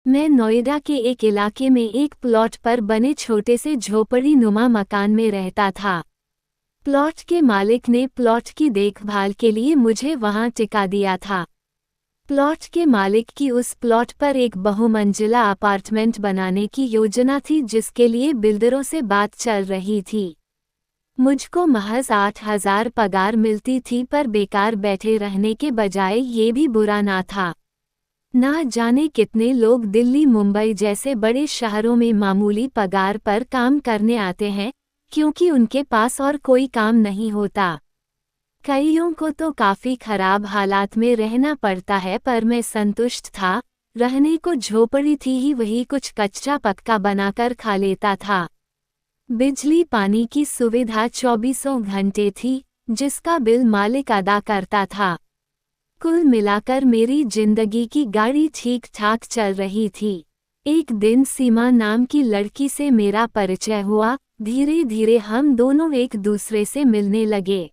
मैं नोएडा के एक इलाके में एक प्लॉट पर बने छोटे से झोपड़ी नुमा मकान में रहता था। प्लॉट के मालिक ने प्लॉट की देखभाल के लिए मुझे वहां टिका दिया था। प्लॉट के मालिक की उस प्लॉट पर एक बहुमंजिला अपार्टमेंट बनाने की योजना थी, जिसके लिए बिल्डरों से बात चल रही थी। मुझको महज 8,000 पगार मिलती थी, पर बेकार बैठे रहने के बजाय ये भी बुरा ना था। ना जाने कितने लोग दिल्ली मुंबई जैसे बड़े शहरों में मामूली पगार पर काम करने आते हैं, क्योंकि उनके पास और कोई काम नहीं होता। कईयों को तो काफ़ी खराब हालात में रहना पड़ता है, पर मैं संतुष्ट था। रहने को झोपड़ी थी ही, वही कुछ कच्चा पक्का बनाकर खा लेता था। बिजली पानी की सुविधा 24 घंटे थी, जिसका बिल मालिक अदा करता था। कुल मिलाकर मेरी जिंदगी की गाड़ी ठीक ठाक चल रही थी। एक दिन सीमा नाम की लड़की से मेरा परिचय हुआ। धीरे धीरे हम दोनों एक दूसरे से मिलने लगे।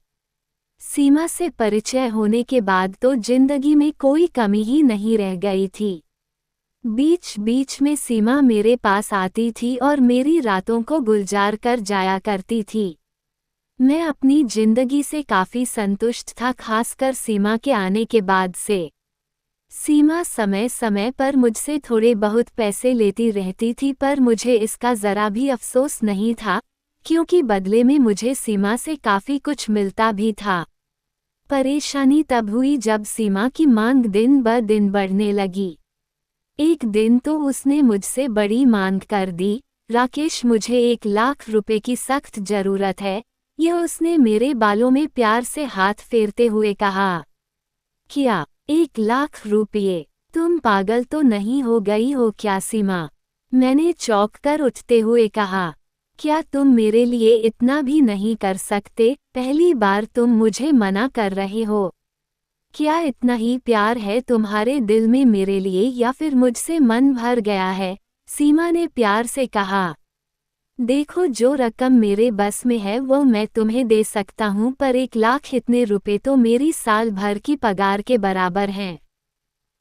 सीमा से परिचय होने के बाद तो जिंदगी में कोई कमी ही नहीं रह गई थी। बीच बीच में सीमा मेरे पास आती थी और मेरी रातों को गुलजार कर जाया करती थी। मैं अपनी जिंदगी से काफ़ी संतुष्ट था, खासकर सीमा के आने के बाद से। सीमा समय समय पर मुझसे थोड़े बहुत पैसे लेती रहती थी, पर मुझे इसका ज़रा भी अफसोस नहीं था, क्योंकि बदले में मुझे सीमा से काफ़ी कुछ मिलता भी था। परेशानी तब हुई जब सीमा की मांग दिन ब दिन बढ़ने लगी। एक दिन तो उसने मुझसे बड़ी मांग कर दी, राकेश मुझे 1,00,000 रुपए की सख्त ज़रूरत है। यह उसने मेरे बालों में प्यार से हाथ फेरते हुए कहा। क्या 1,00,000 रुपये? तुम पागल तो नहीं हो गई हो क्या सीमा? मैंने चौंक कर उठते हुए कहा। क्या तुम मेरे लिए इतना भी नहीं कर सकते? पहली बार तुम मुझे मना कर रहे हो। क्या इतना ही प्यार है तुम्हारे दिल में मेरे लिए, या फिर मुझसे मन भर गया है? सीमा ने प्यार से कहा। देखो, जो रकम मेरे बस में है वो मैं तुम्हें दे सकता हूँ, पर 1,00,000 इतने रुपए तो मेरी साल भर की पगार के बराबर हैं।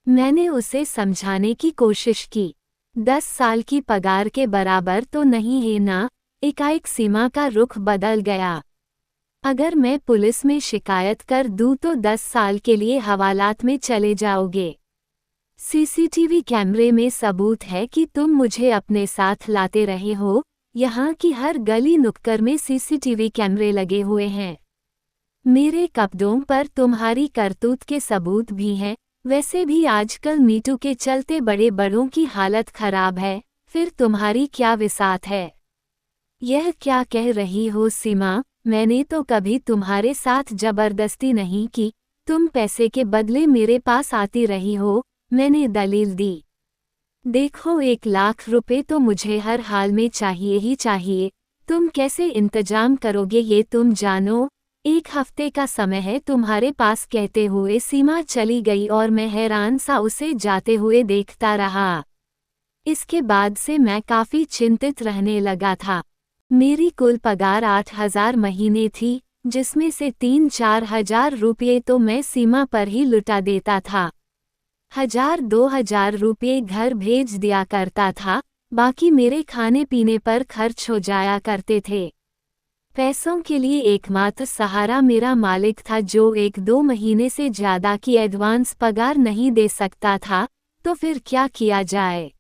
मैंने उसे समझाने की कोशिश की। 10 साल की पगार के बराबर तो नहीं है ना? एकाएक सीमा का रुख बदल गया। अगर मैं पुलिस में शिकायत कर दूँ तो 10 साल के लिए हवालात में चले जाओगे। सीसीटीवी कैमरे में सबूत है कि तुम मुझे अपने साथ लाते रहे हो। यहाँ की हर गली नुक्कड़ में सीसीटीवी कैमरे लगे हुए हैं। मेरे कपड़ों पर तुम्हारी करतूत के सबूत भी हैं। वैसे भी आजकल मीटू के चलते बड़े बड़ों की हालत खराब है, फिर तुम्हारी क्या विसात है? यह क्या कह रही हो सीमा? मैंने तो कभी तुम्हारे साथ जबरदस्ती नहीं की। तुम पैसे के बदले मेरे पास आती रही हो, मैंने दलील दी। देखो, 1,00,000 रुपए तो मुझे हर हाल में चाहिए ही चाहिए। तुम कैसे इंतजाम करोगे ये तुम जानो। 1 हफ्ते का समय है तुम्हारे पास, कहते हुए सीमा चली गई और मैं हैरान सा उसे जाते हुए देखता रहा। इसके बाद से मैं काफ़ी चिंतित रहने लगा था। मेरी कुल पगार 8,000 महीने थी, जिसमें से 3-4 हज़ार रुपये तो मैं सीमा पर ही लुटा देता था। 1,000-2,000 रुपये घर भेज दिया करता था, बाकी मेरे खाने पीने पर खर्च हो जाया करते थे। पैसों के लिए एकमात्र सहारा मेरा मालिक था, जो 1-2 महीने से ज़्यादा की एडवांस पगार नहीं दे सकता था। तो फिर क्या किया जाए?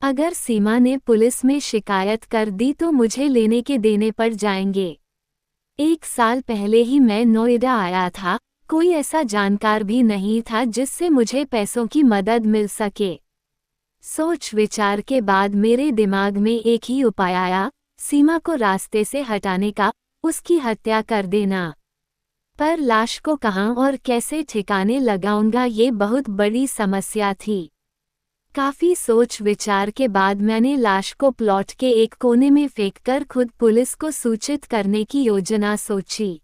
अगर सीमा ने पुलिस में शिकायत कर दी तो मुझे लेने के देने पड़ जाएंगे। 1 साल पहले ही मैं नोएडा आया था, कोई ऐसा जानकार भी नहीं था जिससे मुझे पैसों की मदद मिल सके। सोच विचार के बाद मेरे दिमाग में एक ही उपाय आया, सीमा को रास्ते से हटाने का, उसकी हत्या कर देना। पर लाश को कहाँ और कैसे ठिकाने लगाऊंगा, ये बहुत बड़ी समस्या थी। काफ़ी सोच विचार के बाद मैंने लाश को प्लॉट के एक कोने में फेंककर खुद पुलिस को सूचित करने की योजना सोची।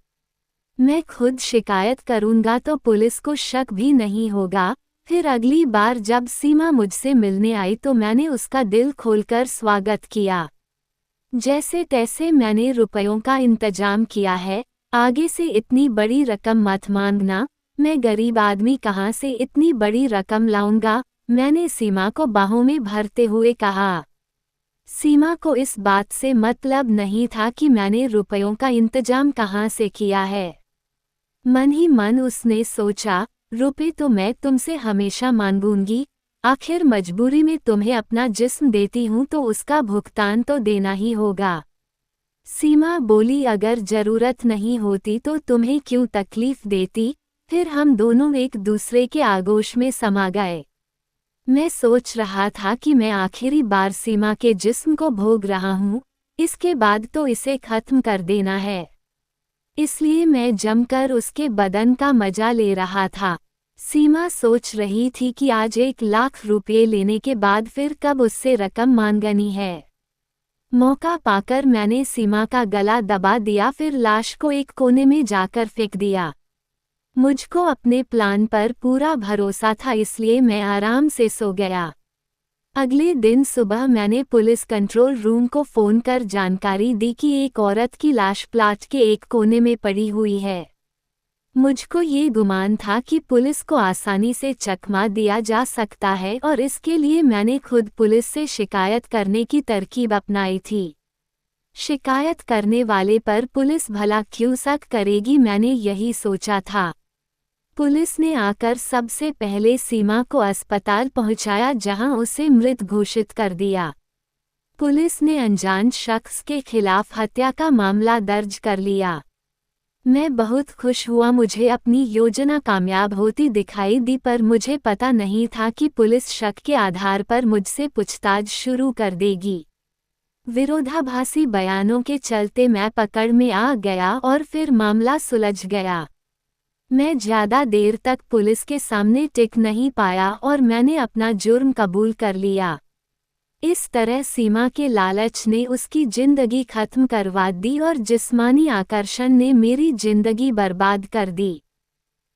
मैं खुद शिकायत करूंगा तो पुलिस को शक भी नहीं होगा। फिर अगली बार जब सीमा मुझसे मिलने आई तो मैंने उसका दिल खोलकर स्वागत किया। जैसे तैसे मैंने रुपयों का इंतजाम किया है, आगे से इतनी बड़ी रकम मत मांगना। मैं गरीब आदमी कहाँ से इतनी बड़ी रकम लाऊंगा, मैंने सीमा को बाहों में भरते हुए कहा। सीमा को इस बात से मतलब नहीं था कि मैंने रुपयों का इंतजाम कहाँ से किया है। मन ही मन उसने सोचा, रुपए तो मैं तुमसे हमेशा मांगूंगी, आखिर मजबूरी में तुम्हें अपना जिस्म देती हूँ तो उसका भुगतान तो देना ही होगा। सीमा बोली, अगर जरूरत नहीं होती तो तुम्हें क्यों तकलीफ देती। फिर हम दोनों एक दूसरे के आगोश में समा गए। मैं सोच रहा था कि मैं आखिरी बार सीमा के जिस्म को भोग रहा हूँ, इसके बाद तो इसे खत्म कर देना है। इसलिए मैं जमकर उसके बदन का मजा ले रहा था। सीमा सोच रही थी कि आज 1,00,000 रुपये लेने के बाद फिर कब उससे रकम मांगनी है। मौका पाकर मैंने सीमा का गला दबा दिया, फिर लाश को एक कोने में जाकर फेंक दिया। मुझको अपने प्लान पर पूरा भरोसा था, इसलिए मैं आराम से सो गया। अगले दिन सुबह मैंने पुलिस कंट्रोल रूम को फ़ोन कर जानकारी दी कि एक औरत की लाश प्लाट के एक कोने में पड़ी हुई है। मुझको ये गुमान था कि पुलिस को आसानी से चकमा दिया जा सकता है और इसके लिए मैंने खुद पुलिस से शिकायत करने की तरकीब अपनाई थी। शिकायत करने वाले पर पुलिस भला क्यों शक करेगी, मैंने यही सोचा था। पुलिस ने आकर सबसे पहले सीमा को अस्पताल पहुंचाया, जहां उसे मृत घोषित कर दिया। पुलिस ने अनजान शख्स के खिलाफ हत्या का मामला दर्ज कर लिया। मैं बहुत खुश हुआ, मुझे अपनी योजना कामयाब होती दिखाई दी, पर मुझे पता नहीं था कि पुलिस शक के आधार पर मुझसे पूछताछ शुरू कर देगी। विरोधाभासी बयानों के चलते मैं पकड़ में आ गया और फिर मामला सुलझ गया। मैं ज़्यादा देर तक पुलिस के सामने टिक नहीं पाया और मैंने अपना जुर्म कबूल कर लिया। इस तरह सीमा के लालच ने उसकी जिंदगी खत्म करवा दी और जिस्मानी आकर्षण ने मेरी जिंदगी बर्बाद कर दी।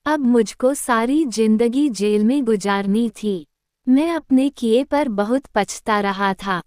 अब मुझको सारी जिंदगी जेल में गुजारनी थी। मैं अपने किए पर बहुत पछता रहा था।